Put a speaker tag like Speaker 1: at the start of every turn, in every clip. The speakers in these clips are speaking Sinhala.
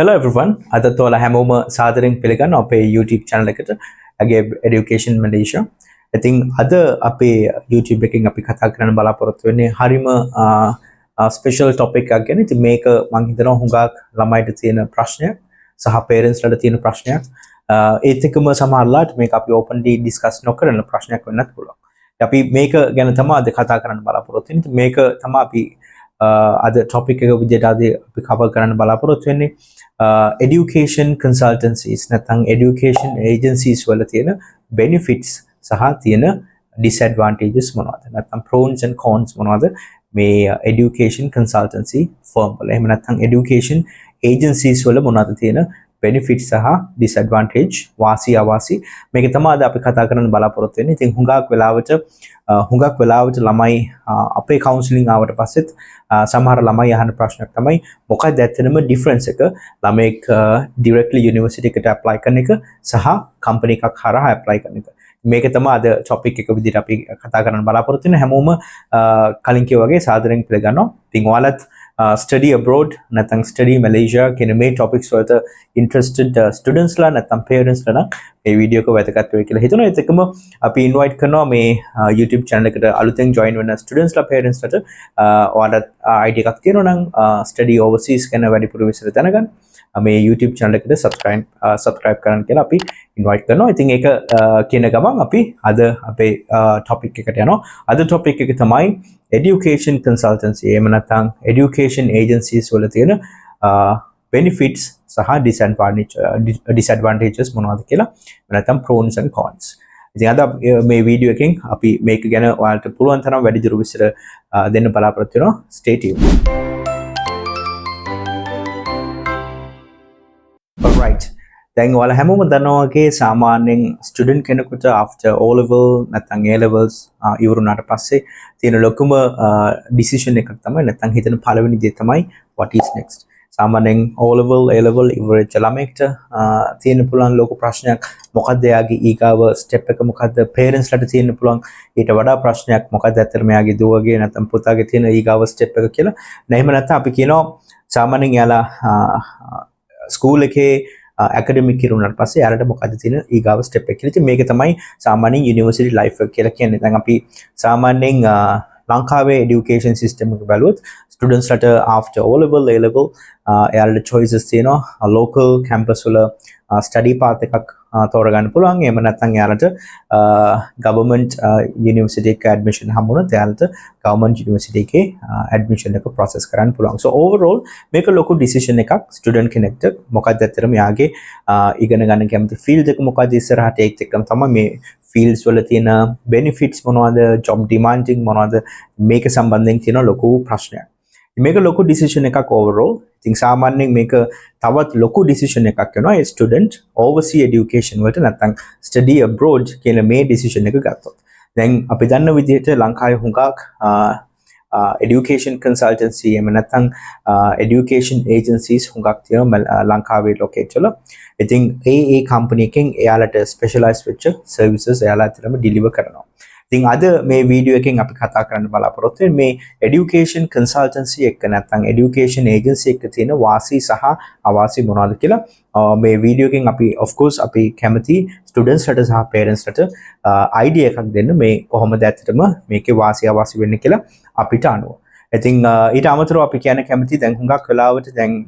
Speaker 1: Hello everyone. අදත් ඔයාලා හැමෝම සාදරයෙන් පිළිගන්නවා අපේ YouTube channel එකට. අගේ Education Malaysia. ඉතින් අද අපේ YouTube එකෙන් අපි කතා කරන්න බලාපොරොත්තු වෙන්නේ හරිම ස්පෙෂල් topic එකක් ගැන. ඉතින් මේක මම හිතනවා හුඟක් ළමයිට තියෙන ප්‍රශ්නයක් සහ parents ලට තියෙන ප්‍රශ්නයක්. ඒත් එක්කම සමහරවිට මේක අපි openly discuss නොකරන ප්‍රශ්නයක් වෙන්නත් පුළුවන්. අපි මේක ගැන තමයි අද කතා කරන්න බලාපොරොත්තු වෙන්නේ. මේක තමයි අපි අද topic එක විදිහට අපි cover කරන්න බලාපොරොත්තු වෙන්නේ. Education consultancies නැත්නම් education agencies වල තියෙන benefits සහ තියෙන disadvantages මොනවද නැත්නම් pros and cons මොනවද මේ education consultancy firm වල එහෙම නැත්නම් education agencies වල මොනවද තියෙන benefits සහ disadvantage වාසි අවාසි මේක තමයි අද අපි කතා කරන්න බලාපොරොත්තු වෙන්නේ. ඉතින් හුඟක් වෙලාවට ළමයි අපේ counselling ආවට පස්සෙත් සමහර ළමයි අහන ප්‍රශ්නයක් තමයි මොකක්ද ඇත්තටම difference එක ළමෙක් directly university එකට apply කරන එක සහ company එකක් හරහා apply කරන එක. මේක තමයි අද topic එක විදිහට අපි කතා කරන්න බලාපොරොත්තු වෙන හැමෝම කලින් කිව්වා වගේ සාදරයෙන් පිළිගන්නවා. ඉතින් ඔයාලත් study abroad නැත්නම් study Malaysia කියන මේ topics වලට interested students ලා නැත්නම් parents ලා නම් මේ වීඩියෝ එක වැදගත් වෙයි කියලා හිතනවා. ඒත් එක්කම අපි invite කරනවා මේ YouTube channel එකට අලුතෙන් join වෙන students ලා parents ලාට ඔයාලට idea එකක් තියෙනවා නම් study overseas ගැන වැඩිපුර විස්තර දැනගන්න මේ YouTube channel එකට subscribe කරන්න කියලා අපි invite කරනවා. ඉතින් ඒක කියන ගමන් අපි අද අපේ topic එකට යනවා. අද topic එක තමයි education consultancy එහෙම නැත්නම් education agencies වල තියෙන benefits සහ disadvantages මොනවද කියලා නැත්නම් pros and cons. ඉතින් අද මේ වීඩියෝ එකෙන් අපි මේක ගැන ඔයාලට පුළුවන් තරම් වැඩිදුර විස්තර දෙන්න බලාපොරොත්තු වෙනවා. Stay tuned. Alright. දැන් ඔයාලා හැමෝම දන්නවා වගේ සාමාන්‍යයෙන් ස්ටුඩන්ට් කෙනෙකුට after O level නැත්නම් A levels ඉවරුනාට පස්සේ තියෙන ලොකුම decision එකක් තමයි නැත්නම් හිතන පළවෙනි දේ තමයි what is next. සාමාන්‍යයෙන් O level A level ඉවරෙච්ච ළමෙක්ට තියෙන පුළුවන් ලොකු ප්‍රශ්නයක් මොකක්ද එයාගේ ඊගාව step එක මොකක්ද parents ලට තියෙන පුළුවන් ඊට වඩා ප්‍රශ්නයක් මොකක්ද ඇත්තටම එයාගේ දුවගේ නැත්නම් පුතාගේ තියෙන ඊගාව step එක කියලා. නැහිම නැත්නම් අපි කියනවා සාමාන්‍යයෙන් එයාලා ස්කූල් එකේ academic ඉරුණාට පස්සේ යාලට මොකද්ද තියෙන ඊගාව step එක කියලා. ඉතින් මේක තමයි සාමාන්‍යයෙන් university life එක කියලා කියන්නේ. දැන් අපි සාමාන්‍යයෙන් ලංකාවේ education system එක බලුවොත් students ලට after O level A level යාලට choices තියෙනවා local campus වල study path එකක් තෝරගන්න පුළුවන්. එහෙම නැත්නම් යාලට government university එක admission හම්බුනොත් යාලට government university එකේ admission එක process කරන්න පුළුවන්. So overall මේක ලොකු decision එකක් student කෙනෙක්ට මොකක්ද ඇත්තටම යාගේ ඉගෙන ගන්න කැමති field එක මොකක්ද ඉස්සරහට ඒත් එක්කම තමයි මේ fields වල තියෙන benefits මොනවද job demanding මොනවද මේක සම්බන්ධයෙන් තියෙන ලොකු ප්‍රශ්නයක්. මේක ලොකු decision එකක් overall. ඉතින් සාමාන්‍යයෙන් මේක තවත් ලොකු decision එකක් වෙනවා ඒ student overseas education වලට නැත්නම් study abroad කියන මේ decision එක ගත්තොත්. දැන් අපි දන්න විදිහට ලංකාවේ හුඟක් education consultancy එහෙම නැත්නම් education agencies හුඟක් තියෙනවා ලංකාවේ locate වල. ඉතින් ඒ company එකෙන් එයාලට specialized වෙච්ච services එයාලටම deliver කරනවා. ඉතින් අද මේ වීඩියෝ එකෙන් අපි කතා කරන්න බලාපොරොත්තු වෙන්නේ මේ education consultancy එක නැත්නම් education agency එක තියෙන වාසි සහ අවාසි මොනවද කියලා මේ වීඩියෝ එකෙන් අපි of course අපි කැමති students ලට සහ parents ලට idea එකක් දෙන්න මේ කොහොමද ඇත්තටම මේකේ වාසි අවාසි වෙන්නේ කියලා අපිට අනුව. ඉතින් ඊට අමතරව අපි කියන්න කැමති දැන් හුඟක් වෙලාවට දැන්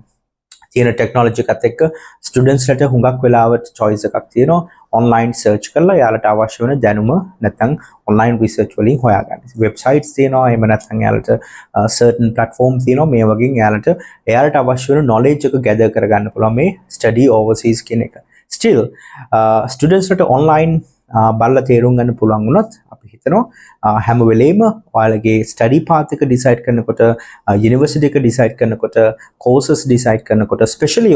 Speaker 1: තියෙන ටෙක්නොලොජි එකත් එක්ක ස්ටුඩන්ට්ස් ලට හුඟක් වෙලාවට choice එකක් තියෙනවා online search කරලා යාලට අවශ්‍ය වෙන දැනුම නැත්නම් online research වලින් හොයාගන්න. websites තියෙනවා එහෙම නැත්නම් යාලට certain platforms තියෙනවා මේ වගේ එයාලට අවශ්‍ය වෙන knowledge එක gather කරගන්න පුළුවන් මේ study overseas කියන එක. Still students ලට online බලලා තේරුම් ගන්න පුළුවන් වුණත් අපි හිතනවා හැම වෙලේම ඔයාලගේ study path එක decide කරනකොට university එක decide කරනකොට courses decide කරනකොට especially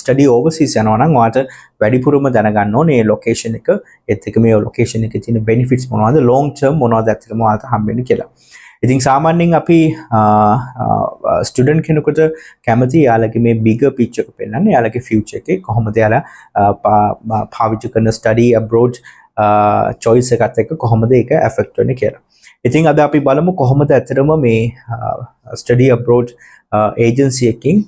Speaker 1: study overseas යනවා නම් ඔයාලට වැඩිපුරම දැනගන්න ඕනේ මේ location එක ඒත් එක්ක මේ location එකේ තියෙන benefits මොනවද long term මොනවද ඇත්තටම ඔයාලට හම්බෙන්නේ කියලා. ඉතින් සාමාන්‍යයෙන් අපි ස්ටුඩන්ට් කෙනෙකුට කැමති යාලගේ මේ bigger picture එක පෙන්වන්න යාලගේ future එකේ කොහොමද යාලා පාවිච්චි කරන study abroad choice එකත් එක්ක කොහොමද ඒක affect වෙන්නේ කියලා. ඉතින් අද අපි බලමු කොහොමද ඇත්තටම මේ study abroad agency එකකින්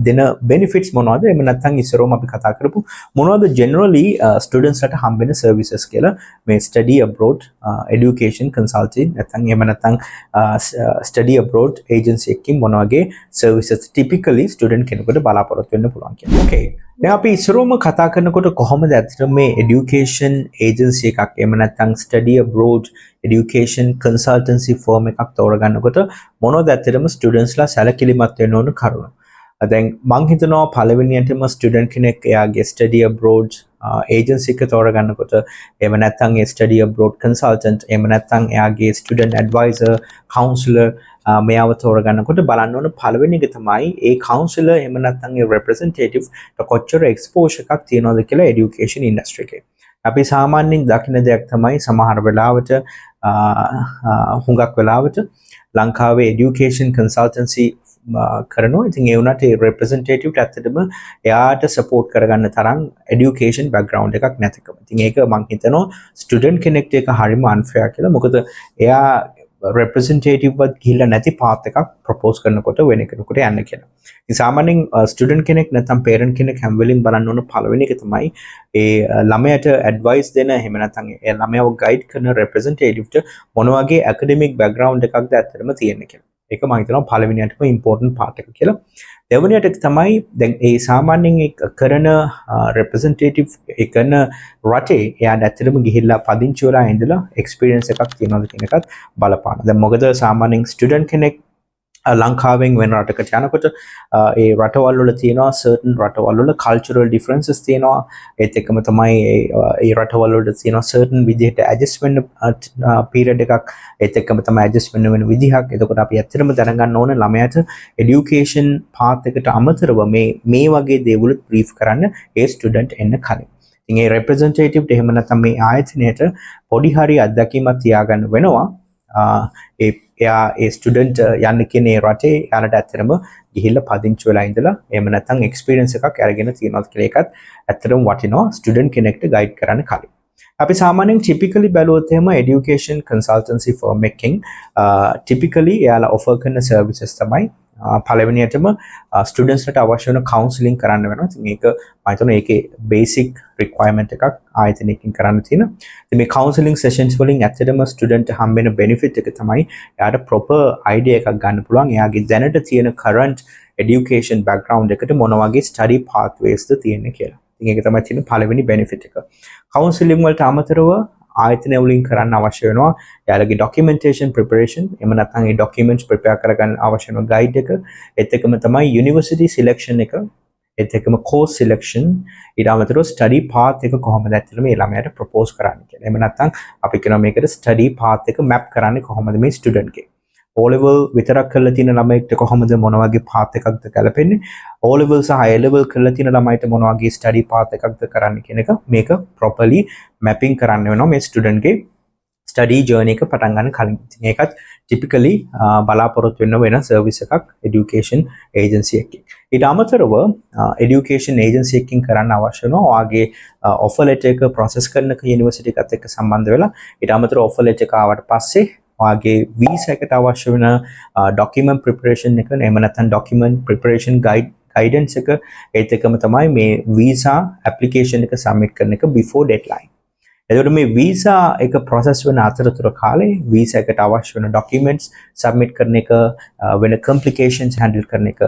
Speaker 1: දෙන benefits මොනවද? එහෙම නැත්නම් ඉස්සරෝම අපි කතා කරපු මොනවද generally students ලට හම්බෙන services කියලා මේ study abroad education consulting නැත්නම් එහෙම නැත්නම් study abroad agency එකකින් මොන වගේ services typically student කෙනෙකුට බලාපොරොත්තු වෙන්න පුළුවන් කියලා. Okay. දැන් අපි ඉස්සරෝම කතා කරනකොට කොහොමද ඇත්තටම මේ education agency එකක් එහෙම නැත්නම් study abroad education consultancy firm එකක් තෝරගන්නකොට මොනවද ඇත්තටම students ලා සැලකිලිමත් වෙන්න ඕන කරුණු. දැන් මං හිතනවා පළවෙනියටම student කෙනෙක් එයාගේ study abroad agency එක තෝරගන්නකොට එහෙම නැත්නම් ඒ study abroad consultant එහෙම නැත්නම් එයාගේ student advisor counselor මෙයාව තෝරගන්නකොට බලන්න ඕන පළවෙනි එක තමයි ඒ counselor එහෙම නැත්නම් ඒ representative කොච්චර exposure එකක් තියනවද කියලා education industry එකේ. අපි සාමාන්‍යයෙන් දකින දෙයක් තමයි සමහර වෙලාවට හුඟක් වෙලාවට ලංකාවේ education consultancy කරනවා. ඉතින් ඒ වුණාට ඒ representative ඇත්තටම එයාට support කරගන්න තරම් education background එකක් නැතිකම. ඉතින් ඒක මම හිතනවා student කෙනෙක්ට ඒක හරිම unfair කියලා. මොකද එයා representative වත් ගිහිල්ලා නැති path එකක් propose කරනකොට වෙන කෙනෙකුට යන්න කියලා. ඉතින් සාමාන්‍යයෙන් student කෙනෙක් නැත්නම් parent කෙනෙක් හැම වෙලෙම බලන්න ඕන පළවෙනි එක තමයි ඒ ළමයාට advice දෙන එහෙම නැත්නම් ඒ ළමයාව guide කරන representative ට මොන වගේ academic background එකක්ද ඇත්තටම තියෙන්නේ කියලා. ඒක මම හිතනවා පළවෙනියටම important part එක කියලා. දෙවෙනියට තමයි දැන් ඒ සාමාන්‍යයෙන් කරන representative ඒ කරන රටේ එයා ඇත්තටම ගිහිල්ලා පදිංචි වෙලා ඉඳලා experience එකක් තියෙනවද කියන එකත් බලපාන. දැන් මොකද සාමාන්‍යයෙන් student කෙනෙක් ලංකාවෙන් වෙන රටකට යනකොට ඒ රටවල් වල තියෙනවා certain රටවල් වල cultural differences තියෙනවා. ඒත් එක්කම තමයි ඒ රටවල් වල තියෙනවා certain විදිහට adjustment period එකක්. ඒත් එක්කම තමයි adjustment වෙන විදිහක්. එතකොට අපි ඇත්තටම දැනගන්න ඕන ළමයාට education path එකට අමතරව මේ වගේ දේවල් brief කරන්න ඒ student එන්න කලින්. ඉතින් ඒ representative එහෙම නැත්නම් මේ ආයතනයට පොඩි හරි අත්දැකීමක් තියාගන්න වෙනවා. එයා ඒ ස්ටුඩන්ට් යන්න කියන ඒ රටේ යාලට ඇත්තටම ගිහිල්ලා පදිංචි වෙලා ඉඳලා එහෙම නැත්නම් එක්ස්පීරියන්ස් එකක් අරගෙන තියෙනවා කියලා එකත් ඇත්තටම වටිනවා ස්ටුඩන්ට් කෙනෙක්ට ගයිඩ් කරන්න කලින්. අපි සාමාන්‍යයෙන් typically බැලුවොත් එහෙම education consultancy firm එකකින් typically එයාලා offer කරන services තමයි පළවෙනියටම ස්ටුඩන්ට්ස් ලට අවශ්‍ය වෙන counselling කරන්න වෙනවා. ඉතින් ඒක මම හිතනවා ඒකේ basic requirement එකක් ආයතනයකින් කරන්න තියෙනවා. ඉතින් මේ counselling sessions වලින් ඇත්තටම ස්ටුඩන්ට් හම්බෙන benefit එක තමයි එයාට proper idea එකක් ගන්න පුළුවන්. එයාගේ දැනට තියෙන current education background එකට මොන වගේ study pathways ද තියෙන්නේ කියලා. ඉතින් ඒක තමයි තියෙන පළවෙනි benefit එක. counselling වලට අමතරව ආයතනය වලින් කරන්න අවශ්‍ය වෙනවා යාළුවගේ documentation preparation එහෙම නැත්නම් ඒ documents prepare කරගන්න අවශ්‍ය වෙන guide එක ඒත් එක්කම තමයි university selection එක ඒත් එක්කම course selection ඊට අමතරව study path එක කොහොමද ඇත්තටම මේ ළමයාට propose කරන්නේ කියලා. එහෙම නැත්නම් අපි කියනවා මේකට study path එක map කරන්නේ කොහොමද මේ student ගේ. O level විතරක් කරලා තියෙන ළමයෙක්ට කොහොමද මොන වගේ path එකක්ද ගැලපෙන්නේ? O level සහ A level කරලා තියෙන ළමයිට මොන වගේ study path එකක්ද කරන්න කියන එක මේක properly mapping කරන්න වෙනවා මේ student ගේ study journey එක පටන් ගන්න කලින්. ඉතින් ඒකත් typically බලාපොරොත්තු වෙන service එකක් education agency එකකින්. ඊට අමතරව education agency එකකින් කරන්න අවශ්‍ය වෙනවා ඔයාගේ offer letter එක process කරන university එකත් එක්ක සම්බන්ධ වෙලා ඊට අමතරව offer letter එක ආවට පස්සේ ඔයාගේ visa එකට අවශ්‍ය වෙන document preparation එක එහෙම නැත්නම් document preparation guidance එක ඒත් එකම තමයි මේ visa application එක submit කරන එක before deadline. එතකොට මේ visa එක process වෙන අතරතුර කාලේ visa එකට අවශ්‍ය වෙන documents submit කරන එක වෙන complications handle කරන එක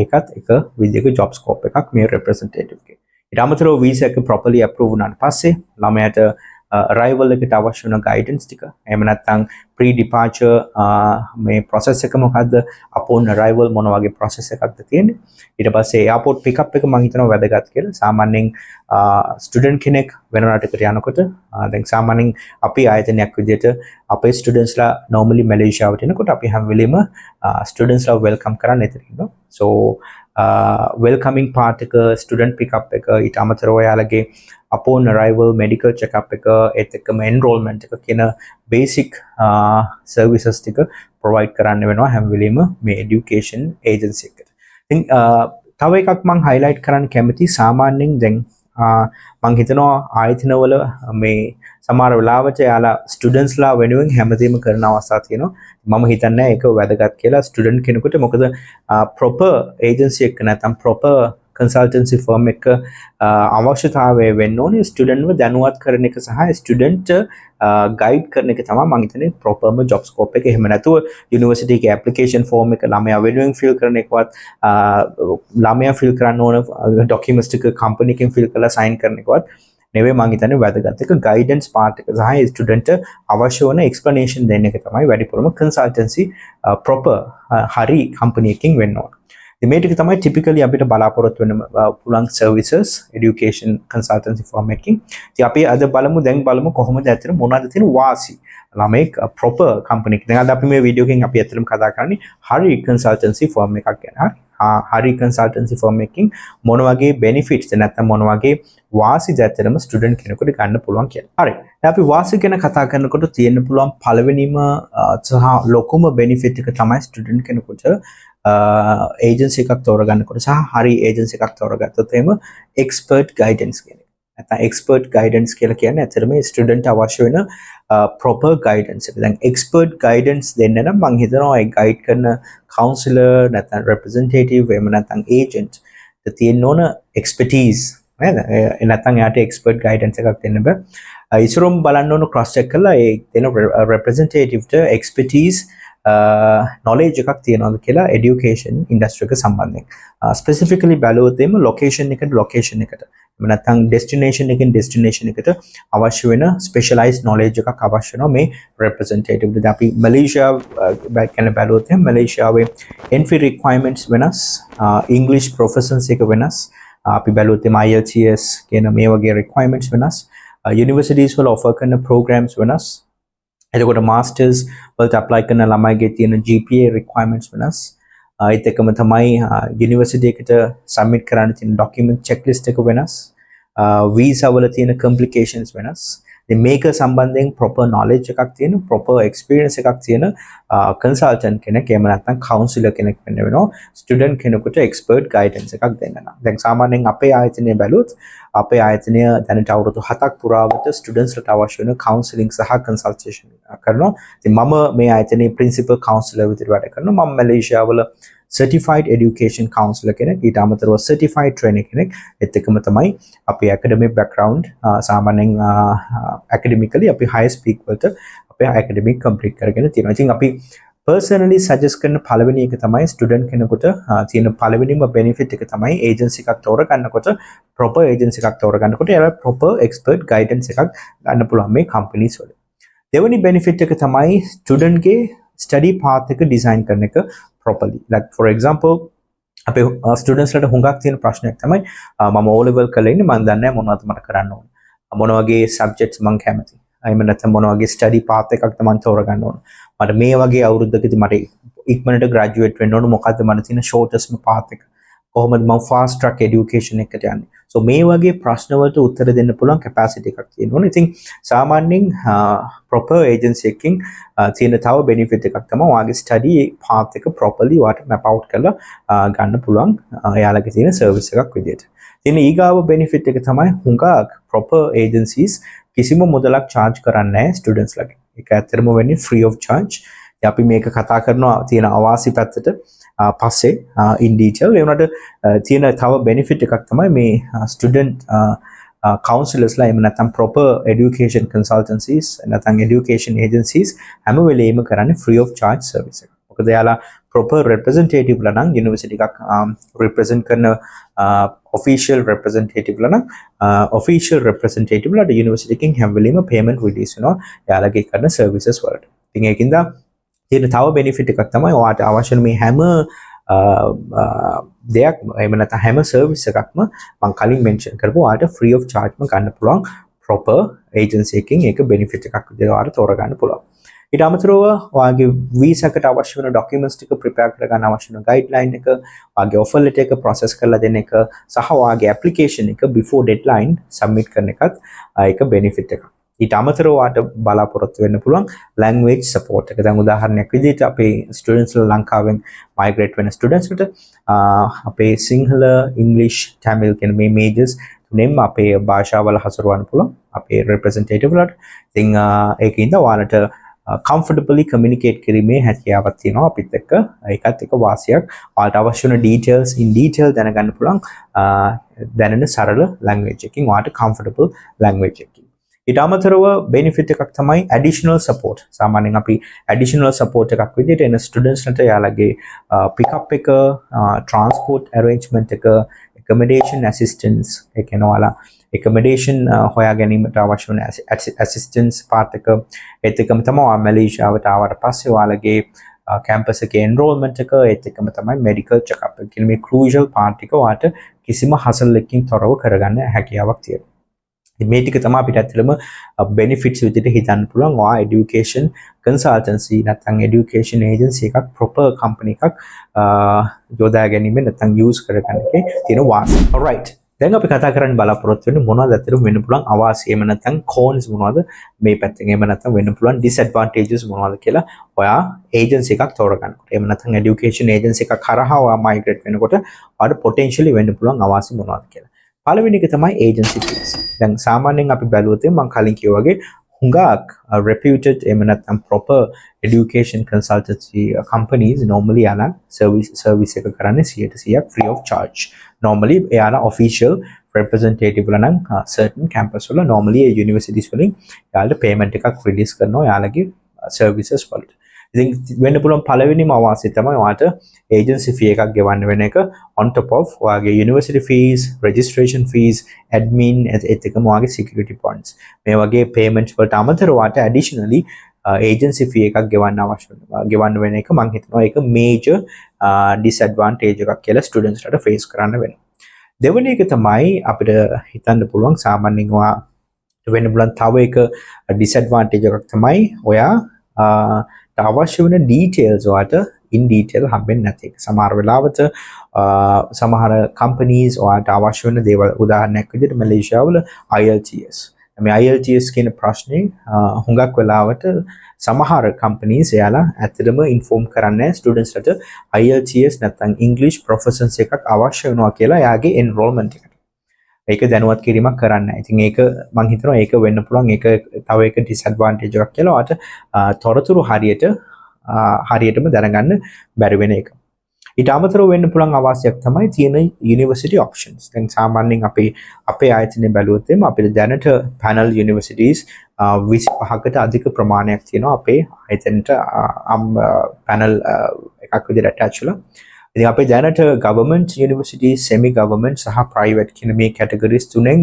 Speaker 1: ඒකත් එක විදිහක job scope එකක් මේ representative ගේ. ඊට අමතරව visa එක properly approve වුණාට පස්සේ ළමයාට arrival එකට අවශ්‍ය වෙන guidance ටික එහෙම නැත්නම් pre departure මේ process එක මොකද්ද upon arrival මොන වගේ process එකක්ද තියෙන්නේ ඊට පස්සේ airport pickup එක මම හිතනවා වැදගත් කියලා. සාමාන්‍යයෙන් student කෙනෙක් වෙන රටකට යනකොට දැන් සාමාන්‍යයෙන් අපි ආයතනයක් විදිහට අපේ students ලා normally මැලේසියාවට එනකොට අපි හැම වෙලෙම students ලා welcome කරන්න එතන ඉන්නවා. So welcoming part එක student pickup එක ඊට අමතරව යාලගේ upon arrival medical checkup එක ඒත් එක්කම enrollment එක කියන basic services ටික provide කරන්න වෙනවා හැම වෙලෙම මේ education agency එකට. ඉතින් තව එකක් මම highlight කරන්න කැමති සාමාන්‍යයෙන් දැන් මං හිතනවා ආයතනවල මේ සමහර වෙලාවට යාලා ස්ටුඩන්ට්ස්ලා වෙනුවෙන් හැමදේම කරන අවස්ථා තියෙනවා. මම හිතන්නේ ඒක වැදගත් කියලා ස්ටුඩන්ට් කෙනෙකුට. මොකද ප්‍රොපර් ඒජන්සි එක නැත්නම් ප්‍රොපර් කන්සල්ටන්සි ෆර්ම් එක අවශ්‍යතාවය වෙන්න ඕනේ ස්ටුඩන්ට්ව දැනුවත් කරන එක සහ ස්ටුඩන්ට් ගයිඩ් කරන එක තමයි මම හිතන්නේ ප්‍රොපර්ම ජොබ් ස්කෝප් එක. එහෙම නැතුව යුනිවර්සිටි එකේ ඇප්ලිකේෂන් ෆෝම් එක ළමයා වෙනුවෙන් ෆිල් කරන එකවත් ළමයා ෆිල් කරන්න ඕන ඩොකියුමන්ට්ස් ටික කම්පැනි එකෙන් ෆිල් කරලා සයින් කරන එකවත් නෙවෙයි මම හිතන්නේ වැදගත් එක ගයිඩන්ස් පාර්ට් එක සහ ස්ටුඩන්ට් අවශ්‍ය වන එක්ස්ප්ලනේෂන් දෙන්න එක තමයි වැඩිපුරම කන්සල්ටන්සි ප්‍රොපර් හරි කම්පැනි එකකින් වෙන්න ඕන. ඉතින් මේ ටික තමයි typically අපිට බලාපොරොත්තු වෙන පුළුවන් services education consultancy firm එකකින්. ඉතින් අපි අද බලමු කොහොමද ඇත්තට මොනවද තියෙන වාසි ළමෙක් proper company එක. දැන් අද අපි මේ වීඩියෝ එකෙන් අපි ඇත්තටම කතා කරන්නේ හරි consultancy firm එකක් ගැන. හරි consultancy firm එකකින් මොන වගේ benefits නැත්නම් මොන වගේ වාසිද ඇත්තටම ස්ටුඩන්ට් කෙනෙකුට ගන්න පුළුවන් කියලා. හරි. දැන් අපි වාසි ගැන කතා කරනකොට තියෙන්න පුළුවන් පළවෙනිම සහ ලොකුම benefit එක තමයි ස්ටුඩන්ට් කෙනෙකුට ඒජන්සි එකක් තෝරගන්නකොට සහ හරි ඒජන්සි එකක් තෝරගත්තොත් එහෙම එක්ස්පර්ට් ගයිඩන්ස් කියන එක. නැත්නම් එක්ස්පර්ට් ගයිඩන්ස් කියලා කියන්නේ ඇත්තටම ස්ටුඩන්ට් අවශ්‍ය වෙන ප්‍රොපර් ගයිඩන්ස් එක. දැන් එක්ස්පර්ට් ගයිඩන්ස් දෙන්න නම් මම හිතනවා ඒ ගයිඩ් කරන කවුන්සලර් නැත්නම් රෙප්‍රසන්ටේටිව් එහෙම නැත්නම් ඒජන්ට් තියෙන්න ඕන එක්ස්පර්ටීස් නේද? නැත්නම් එයාට එක්ස්පර්ට් ගයිඩන්ස් එකක් දෙන්න බෑ. ඉස්සරොම් බලන්න ඕන ක්‍රොස් චෙක් කරලා ඒ දෙන රෙප්‍රසන්ටේටිව්ට එක්ස්පර්ටීස් knowledge එකක් තියනවාද කියලා education industry එක සම්බන්ධයෙන් specifically බැලුවොත් එimhe location එකට එහෙම නැත්නම් destination එකට අවශ්‍ය වෙන specialized knowledge එකක් අවශ්‍ය වෙනවා මේ representative ට. අපි මලේසියා ගැන බැලුවොත් එහෙම මලේසියාවේ entry requirements වෙනස්, English proficiency එක වෙනස්, අපි බැලුවොත් එimhe IELTS කියන මේ වගේ requirements වෙනස්, universities වල offer කරන programs වෙනස්. එතකොට මාස්ටර්ස් වලට apply කරන ළමයිගේ තියෙන GPA requirements වෙනස්. ඒත් එකම තමයි යුනිවර්සිටි එකට submit කරන්න තියෙන document checklist එක වෙනස්. visa වල තියෙන complications වෙනස්. ඉතින් මේක සම්බන්ධයෙන් proper knowledge එකක් තියෙන, proper experience එකක් තියෙන consultant කෙනෙක් එහෙම නැත්නම් counselor කෙනෙක් වෙන්න වෙනවා. student කෙනෙකුට expert guidance එකක් දෙන්න නම්. දැන් සාමාන්‍යයෙන් අපේ ආයතනය බැලුවොත් අපේ ආයතනය දැනට අවුරුදු 7ක් පුරාවට students ලට අවශ්‍ය වෙන counselling සහ consultation කරනවා. ඉතින් මම මේ ආයතනයේ principal counselor විදිහට වැඩ කරනවා. මම මැලේසියාවල certified education counselor කෙනෙක්, ඊට අමතරව certified trainer කෙනෙක්. ඒත් එකම තමයි අපේ academic background සාමාන්‍යයෙන් academically අපි highest peak වලට අපේ academic complete කරගෙන තියෙනවා. ඉතින් අපි personally suggest කරන පළවෙනි එක තමයි student කෙනෙකුට තියෙන පළවෙනිම benefit එක තමයි agency එකක් තෝරගන්නකොට proper agency එකක් තෝරගන්නකොට එයාලා proper expert guidance එකක් ගන්න පුළුවන් මේ companies වල. දෙවෙනි benefit එක තමයි student ගේ study path එක design කරන එක properly. Like for example අපේ students ලට හුඟක් තියෙන ප්‍රශ්නයක් තමයි මම O level කරලා ඉන්නේ මම දන්නේ නැහැ මොනවද මට කරන්න ඕන. මොන වගේ subjects මම කැමතියි. එහෙම නැත්නම් මොන වගේ study path එකක්ද මම තෝරගන්න ඕන. මට මේ වගේ අවුරුද්දකදී මට ඉක්මනට graduate වෙන්න ඕන. මොකද්ද මට තියෙන shortest path එක? කොහොමද මම fast track education එකට යන්නේ? So මේ වගේ ප්‍රශ්න වලට උත්තර දෙන්න පුළුවන් capacity එකක් තියෙන්න ඕනේ. ඉතින් සාමාන්‍යයෙන් proper agency එකකින් තියෙන තව benefit එකක් තමයි ඔයාගේ study path එක properly ඔයාට map out කරලා ගන්න පුළුවන් එයාලගේ තියෙන service එකක් විදියට. ඉතින් ඊගාව benefit එක තමයි හුඟක් proper agencies කිසිම මුදලක් charge කරන්නේ නැහැ students ලගෙන්. ඒක ඇත්තටම වෙන්නේ free of charge. අපි මේක කතා කරනවා තියෙන අවාසි පැත්තට පස්සේ in detail. ඒ වුණාට තියෙන තව benefit එකක් තමයි මේ student counselors ලා එහෙම නැත්නම් proper education consultancies නැත්නම් education agencies හැම වෙලෙම කරන්නේ free of charge service එක. මොකද එයාලා proper representative ලා නම් university එකක් represent කරන official representative ලා නම් official representative ලාට university එකෙන් හැම වෙලෙම payment release වෙනවා එයාලගේ කරන services වලට. ඉතින් ඒකින්ද තියෙන තව benefit එකක් තමයි ඔයාට අවශ්‍ය මේ හැම දෙයක් එහෙම නැත්නම් හැම service එකක්ම මම කලින් mention කරපුවා ඔයාට free of charge ම ගන්න පුළුවන් proper agency එකකින් ඒක benefit එකක් විදිහට ඔයාට තෝරගන්න පුළුවන්. ඊට අමතරව ඔයාගේ visa එකට අවශ්‍ය වෙන documents ටික prepare කරගන්න අවශ්‍ය වෙන guideline එක, ඔයාගේ offer letter එක process කරලා දෙන එක සහ ඔයාගේ application එක before deadline submit කරන එකත් ඒක benefit එකක්. ඊට අමතරව වාට බලාපොරොත්තු වෙන්න පුළුවන් language support එක. දැන් උදාහරණයක් විදිහට අපේ students ලංකාවෙන් migrate වෙන students ට අපේ සිංහල, English, Tamil කියන මේ majors තුනෙන්ම අපේ භාෂාවල හසුරවන්න පුළුවන් අපේ representative වලට. ඉතින් ඒකින්ද ඔයාලට comfortably communicate කිරීමේ හැකියාවක් තියෙනවා අපිත් එක්ක. ඒකත් එක වාසියක්. ඔයාලට අවශ්‍ය වෙන details in detail දැනගන්න පුළුවන් දැනෙන සරල language එකකින් ඔයාලට comfortable language එකකින්. ඊට අමතරව benefit එකක් තමයි additional support. සාමාන්‍යයෙන් අපි additional support එකක් විදිහට එන students ලට යාළගේ pick up එක, transport arrangement එක, accommodation assistance ඒ කියන්නේ ඔයාලා accommodation හොයා ගැනීමට අවශ්‍ය වෙන assistance part එක ඒත් එක්කම තමයි ඔයා මැලේසියාවට ආවට පස්සේ ඔයාලගේ campus එකේ enrollment එක ඒත් එක්කම තමයි medical check up එක කියන මේ crucial part එක ඔයාට කිසිම hassle එකකින් තොරව කරගන්න හැකියාවක් තියෙනවා. මේ ටික තමයි අපිට ඇත්තටම benefits විදිහට හිතන්න පුළුවන්. ඔයා education consultancy නැත්නම් education agency එකක් proper company එකක් යොදා ගැනීම නැත්නම් use කරගන්න එකේ තියෙන වාසිය. alright. දැන් අපි කතා කරන්න බලාපොරොත්තු වෙන්නේ මොනවද ඇත්තටම වෙන්න පුළුවන් අවාසි එහෙම නැත්නම් cons මොනවද මේ පැත්තෙන් එහෙම නැත්නම් වෙන්න පුළුවන් disadvantages මොනවද කියලා ඔයා agency එකක් තෝරගන්නකොට එහෙම නැත්නම් education agency එකක් කරහා ඔයා migrate වෙනකොට ඔයාට potentially වෙන්න පුළුවන් අවාසි මොනවද කියලා. පළවෙනි එක තමයි agency fees. දැන් සාමාන්‍යයෙන් අපි බැලුවොත් මම කලින් කිව්වා වගේ හුඟක් reputed එහෙම නැත්නම් proper education consultancy companies normally යාලා service එක කරන්නේ 100% free of charge. normally යාලා official representative ලා නම් certain campus වල normally universities වලින් යාලට payment එකක් release කරනවා යාලගේ services වලට. ඉතින් වෙන්න පුළුවන් පළවෙනිම අවාසිය තමයි ඔයාට agency fee එකක් ගෙවන්න වෙන එක on top of ඔයාගේ university fees, registration fees, admin ඒත් එකම ඔයාගේ security points. මේ වගේ payments වලට අමතරව ඔයාට additionally agency fee එකක් ගෙවන්න වෙන එක මම හිතනවා ඒක major disadvantage එකක් කියලා students ලට face කරන්න වෙනවා. දෙවෙනි එක තමයි අපිට හිතන්න පුළුවන් සාමාන්‍යයෙන් ඔයා වෙන්න පුළුවන් තව එක disadvantage එකක් තමයි ඔයා අවශ්‍ය වෙන details ඔයාට in detail හම්බෙන්නේ නැති එක. සමහර වෙලාවට සමහර companies ඔයාට අවශ්‍ය වෙන දේවල් උදාහරණයක් විදිහට මැලේසියාවල IELTS. මේ IELTS කියන ප්‍රශ්නේ හුඟක් වෙලාවට සමහර companies එයාලා ඇත්තටම inform කරන්නේ students ලට IELTS නැත්නම් English proficiency එකක් අවශ්‍ය වෙනවා කියලා එයාගේ enrollment එකට. ඒක දැනුවත් කිරීමක් කරන්නේ නැහැ. ඉතින් ඒක මම හිතනවා ඒක වෙන්න පුළුවන් ඒක තව එක disadvantage එකක් කියලා ඔයාට තොරතුරු හරියටම දැනගන්න බැරි වෙන එක. ඊට අමතරව වෙන්න පුළුවන් අවාසියක් තමයි තියෙන university options. දැන් සාමාන්‍යයෙන් අපේ ආයතනයේ බැලුවොත් අපිට දැනට panel universities 25කට අධික ප්‍රමාණයක් තියෙනවා අපේ ආයතනයට panel එකක් විදිහට attach වෙලා. ඉතින් අපේ දැනට government universities, semi government සහ private කියන මේ categories තුනෙන්ම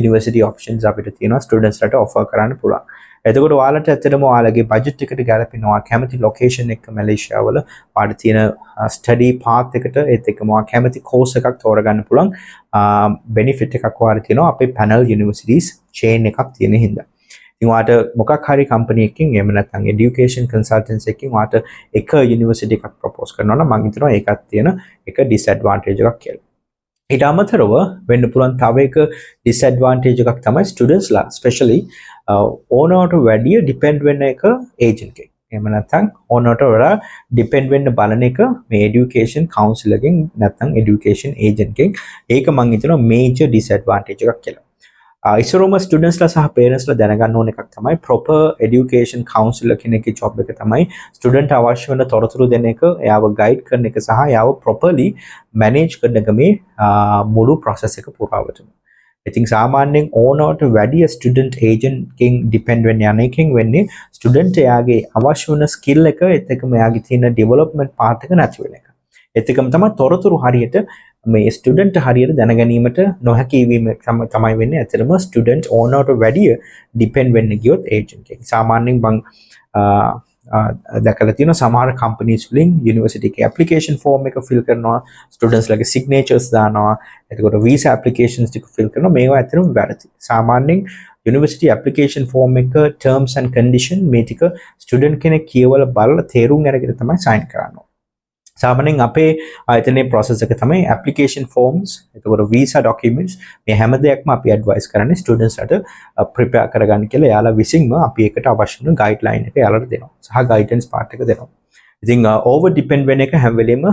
Speaker 1: university options අපිට තියෙනවා students ලට offer කරන්න පුළුවන්. එතකොට ඔයාලට ඇත්තටම ඔයාලගේ budget එකට ගැලපෙනවා කැමති location එක මැලේසියාවල ඔයාලට තියෙන study path එකට ඒත් එක්කම ඔයා කැමති course එකක් තෝරගන්න පුළුවන් benefit එකක් ඔයාලට තියෙනවා අපේ panel universities chain එකක් තියෙන හින්දා. ඉතින් ඔයාලට මොකක් හරි company එකකින් එහෙම නැත්නම් education consultancy එකකින් ඔයාලට එක university එකක් propose කරනවා නම් මම හිතනවා ඒකත් තියෙන එක disadvantage එකක් කියලා. ඊට අමතරව වෙන්න පුළුවන් තව එක disadvantage එකක් තමයි students ලා especially ඕනවට වැඩිය depend වෙන එක agent එකෙන්. එහෙම නැත්නම් ඕනවට වඩා depend වෙන්න බලන එක මේ education counselor එකෙන් නැත්නම් education agent එකෙන්. ඒක මම හිතනවා major disadvantage එකක් කියලා. ඉස්සරෝම students ලා සහ parents ලා දැනගන්න ඕන එකක් තමයි proper education counselor කෙනෙක්ගේ job එක තමයි student අවශ්‍ය වෙන තොරතුරු දෙන එක, එයාව guide කරන එක සහ එයාව properly manage කරන එක මේ මුළු process එක පුරාවටම. ඉතින් සාමාන්‍යයෙන් ඕනවට වැඩි student agent කෙන් depend වෙන්න යන එකෙන් වෙන්නේ student එයාගේ අවශ්‍ය වෙන skill එක ඒත් එක්කම එයාගේ තියෙන development path එක නැති වෙන එක. ඒත් එක්කම තමයි තොරතුරු හරියට මේ ස්ටුඩන්ට් හරියට දැනගැනීමට නොහැකි වීම තමයි වෙන්නේ. ඇත්තටම ස්ටුඩන්ට් ඕනවට වැඩිය ඩිපෙන්ඩ් වෙන්න ගියොත් ඒජන්ට් එකෙන්. සාමාන්‍යයෙන් මම දැකලා තියෙනවා සමහර කම්පනීස් වලින් යුනිවර්සිටි එකේ ඇප්ලිකේෂන් ෆෝම් එක ෆිල් කරනවා, ස්ටුඩන්ට්ස් ලගේ සිග්නේචර්ස් දානවා, එතකොට වීසා ඇප්ලිකේෂන්ස් ටික ෆිල් කරනවා. මේවා ඇත්තටම වැරදි. සාමාන්‍යයෙන් යුනිවර්සිටි ඇප්ලිකේෂන් ෆෝම් එක ටර්ම්ස් ඇන්ඩ් කන්ඩිෂන් මේ ටික ස්ටුඩන්ට් කෙනෙක් කියවලා බලලා තේරුම් අරගෙන තමයි සයින් කරන්නේ. සාමාන්‍යයෙන් අපේ ආයතනයේ process එක තමයි application forms එතකොට visa documents මේ හැම දෙයක්ම අපි advise කරන්නේ students ලට prepare කරගන්න කියලා එයාලා විසින්ම අපි ඒකට අවශ්‍ය වෙන guideline එක එයාලට දෙනවා සහ guidance part එක දෙනවා. ඉතින් over depend වෙන එක හැම වෙලෙම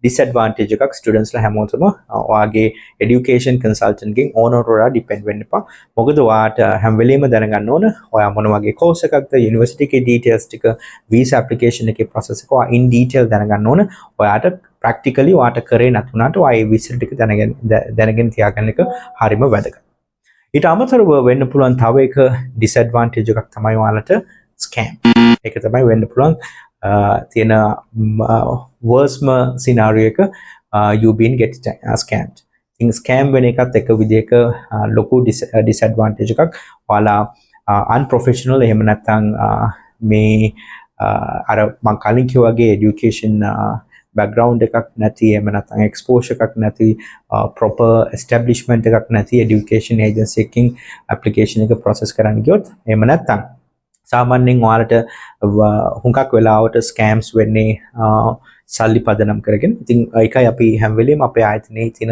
Speaker 1: disadvantage එකක් students ලා හැමෝටම ඔයාගේ education consultant ගෙන් ඕනට වඩා depend වෙන්න එපා. මොකද ඔයාට හැම වෙලෙම දැනගන්න ඕන ඔයා මොන වගේ course එකක්ද university එකේ details ටික visa application එකේ process එක ඔයා in detail දැනගන්න ඕන. ඔයාට practically ඔයාට කරේ නැතුණාට ඔයා ඒ visa ටික දැනගෙන තියාගන්න එක හරිම වැදගත්. ඊට අමතරව වෙන්න පුළුවන් තව එක disadvantage එකක් තමයි ඔයාලට scam. ඒක තමයි වෙන්න පුළුවන් තියෙන worst scenario එක you been get scammed. ඉතින් scam වෙන එකත් එක විදිහක ලොකු disadvantage එකක්. ඔයාලා unprofessional එහෙම නැත්නම් මේ අර මම කලින් කිව්වා වගේ education background එකක් නැති එහෙම නැත්නම් exposure එකක් නැති proper establishment එකක් නැති education agency එකකින් application එක process කරන්න ගියොත් එහෙම නැත්නම් සාමාන්‍යයෙන් ඔයාලට හුඟක් වෙලාවට ස්කෑම්ස් වෙන්නේ සල්ලි පදනම් කරගෙන. ඉතින් ඒකයි අපි හැම වෙලෙම අපේ ආයතනයේ තියෙන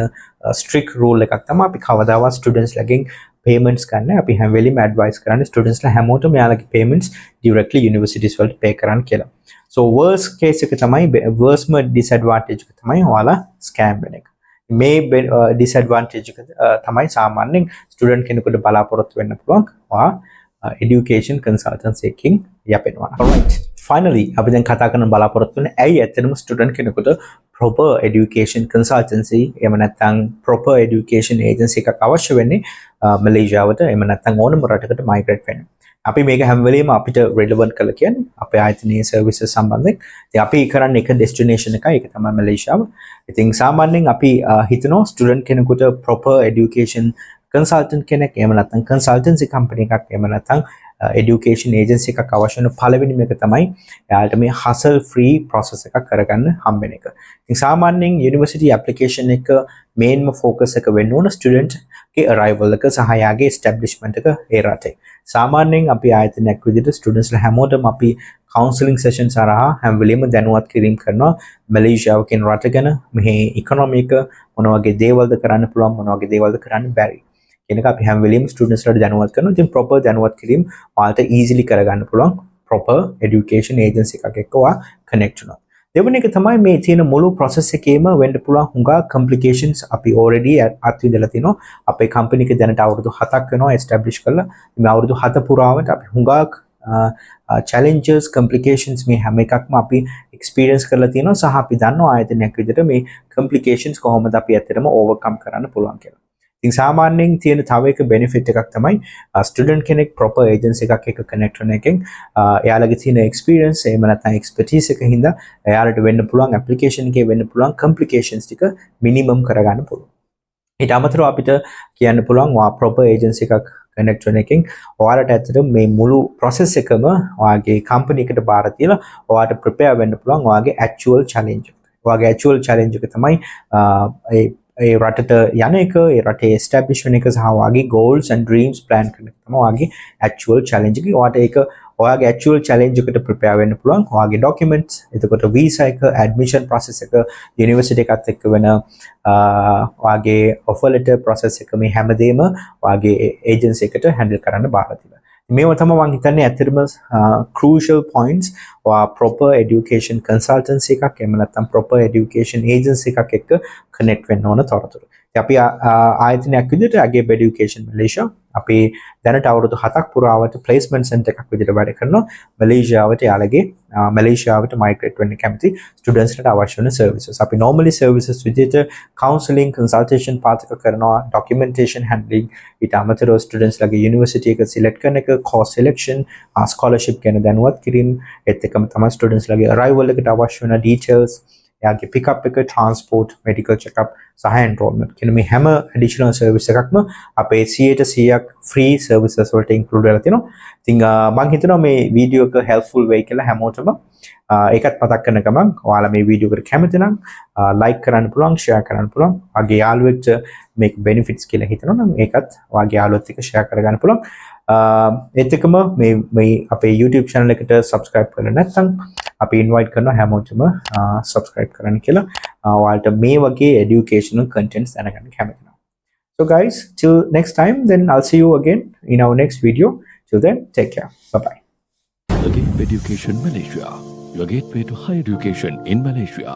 Speaker 1: strict rule එකක් තමයි අපි කවදාවත් students ලගෙන් payments ගන්න. අපි හැම වෙලෙම advise කරන්නේ students ලා හැමෝටම යාලගේ payments directly universities වලට pay කරන්න කියලා. So worst case එක තමයි worst disadvantage එක තමයි ඔයාලා scam වෙන එක. මේ disadvantage එක තමයි සාමාන්‍යයෙන් student කෙනෙකුට බලාපොරොත්තු වෙන්න පුළුවන්. ඔයා education consultancy එකකින් යපෙනවා. Alright. Finally අපි දැන් කතා කරන බලාපොරොත්තු වෙන ඇයි ඇත්තටම student කෙනෙකුට proper education consultancy එහෙම නැත්නම් proper education agency එකක් අවශ්‍ය වෙන්නේ මලේසියාවට එහෙම නැත්නම් ඕනම රටකට migrate වෙන්න. අපි මේක හැම වෙලෙම අපිට relevant කරලා කියන්නේ අපේ ආයතනයේ services සම්බන්ධයෙන්. ඉතින් අපි කරන්නේ එක destination එකයි ඒක තමයි මලේසියාව. ඉතින් සාමාන්‍යයෙන් අපි හිතනවා student කෙනෙකුට proper education consultant කෙනෙක් එහෙම නැත්නම් consultancy company එකක් එහෙම නැත්නම් education agency එකක් අවශ්‍ය වෙන පළවෙනිම එක තමයි එයාලට මේ hustle free process එකක් කරගන්න හම්බෙන එක. ඉතින් සාමාන්‍යයෙන් university application එක main focus එක වෙන්න ඕන student ගේ arrival එක සහ යාගේ establishment එක ඒ රටේ. සාමාන්‍යයෙන් අපි ආයතනයක් විදිහට students ලා හැමෝටම අපි counseling sessions හරහා හැම වෙලෙම දැනුවත් කිරීම කරනවා මලේසියාව කියන රට ගැන මෙහි economy එක මොන වගේ දේවල්ද කරන්න පුළුවන් මොන වගේ දේවල්ද කරන්න බැරි. කෙනෙක් අපි හැම වෙලෙම students ලාට දැනුවත් කරනවා. ඉතින් proper දැනුවත් කිරීම ඔයාලට easily කරගන්න පුළුවන් proper education agency එකක් එක්ක ඔයා connect වෙනවා. දෙවෙනි එක තමයි මේ තියෙන මුළු process එකේම වෙන්න පුළුවන් හුඟා complications අපි already අත්විඳලා තිනවා. අපේ company එක දැනට අවුරුදු 7ක් වෙනවා establish කරලා. මේ අවුරුදු 7 පුරාවට අපි හුඟක් challenges complications මේ හැම එකක්ම අපි experience කරලා තියෙනවා සහ අපි දන්නවා ආයතනයක් විදිහට මේ complications කොහොමද අපි ඇත්තටම overcome කරන්න පුළුවන් කියලා. ඉතින් සාමාන්‍යයෙන් තියෙන තව එක benefit එකක් තමයි student කෙනෙක් proper agency එකක් එක්ක connect වෙන එකෙන් එයාලගේ තියෙන experience එහෙම නැත්නම් expertise එක හින්දා එයාලට වෙන්න පුළුවන් application එකේ වෙන්න පුළුවන් complications ටික minimum කරගන්න පුළුවන්. ඊට අමතරව අපිට කියන්න පුළුවන් proper agency එකක් connect වෙන එකෙන් ඔයාලට ඇත්තටම මේ මුළු process එකම ඔයාගේ company එකට බාර තියලා ඔයාලට prepare වෙන්න පුළුවන් ඔයාගේ actual challenge එක. ඔයාගේ actual challenge එක තමයි ඒ රටට යන එක ඒ රටේ establish වෙන එක සහ ඔයාගේ goals and dreams plan කරන එක තමයි ඔයාගේ actual challenge එක. ඔයාට ඒක ඔයාගේ actual challenge එකට prepare වෙන්න පුළුවන්. ඔයාගේ documents, එතකොට visa එක, admission process එක, university එකත් එක්ක වෙන ඔයාගේ offer letter process එක මේ හැමදේම ඔයාගේ agency එකට handle කරන්න බාර දීලා. මේව තමයි මම හිතන්නේ ඇත්තටම crucial points ඔයා proper education consultancy එකක් එහෙම නැත්නම් proper education agency එකක් එක්ක connect වෙන්න ඕන තොරතුරු. අපි ආයතනයක් විදිහට අගේ education Malaysia අපි දැනට අවුරුදු 7ක් පුරාවට placement center එකක් විදිහට වැඩ කරනවා මලේසියාවට යාලගේ මලේසියාවට migrate වෙන්න කැමති students ලාට අවශ්‍ය වෙන services. අපි normally services විදිහට counseling consultation part එක කරනවා documentation handling ඊට අමතරව students ලාගේ university එක select කරන එක course selection scholarship ගැන දැනුවත් කිරීම ඒත් එක්කම තමයි students ලාගේ arrival එකට අවශ්‍ය වෙන details යාගේ pickup එක transport medical checkup සහ enrollment කියන මේ හැම additional service එකක්ම අපේ 100% free services වලට include වෙලා තියෙනවා. ඉතින් මම හිතනවා මේ වීඩියෝ එක helpful වෙයි කියලා හැමෝටම ඒකත් මතක් කරන ගමන් ඔයාලා මේ වීඩියෝ එකට කැමති නම් like කරන්න පුළුවන් share කරන්න පුළුවන්. ඔයාගේ යාළුවෙක්ට මේක benefits කියලා හිතනවා නම් ඒකත් ඔයාගේ යාළුවෙක් එක්ක share කරගන්න පුළුවන්. ඒත් එක්කම මේ අපේ YouTube channel එකට subscribe කරලා නැත්නම් අපි invite කරනවා හැමෝටම subscribe කරන්න කියලා. ඔයාලට මේ වගේ educational contents දැනගන්න කැමති නම්. So guys, till next time, then I'll see you again in our next video. Till then, take care. Bye bye.
Speaker 2: Agape Education Malaysia, your gateway to higher education in Malaysia.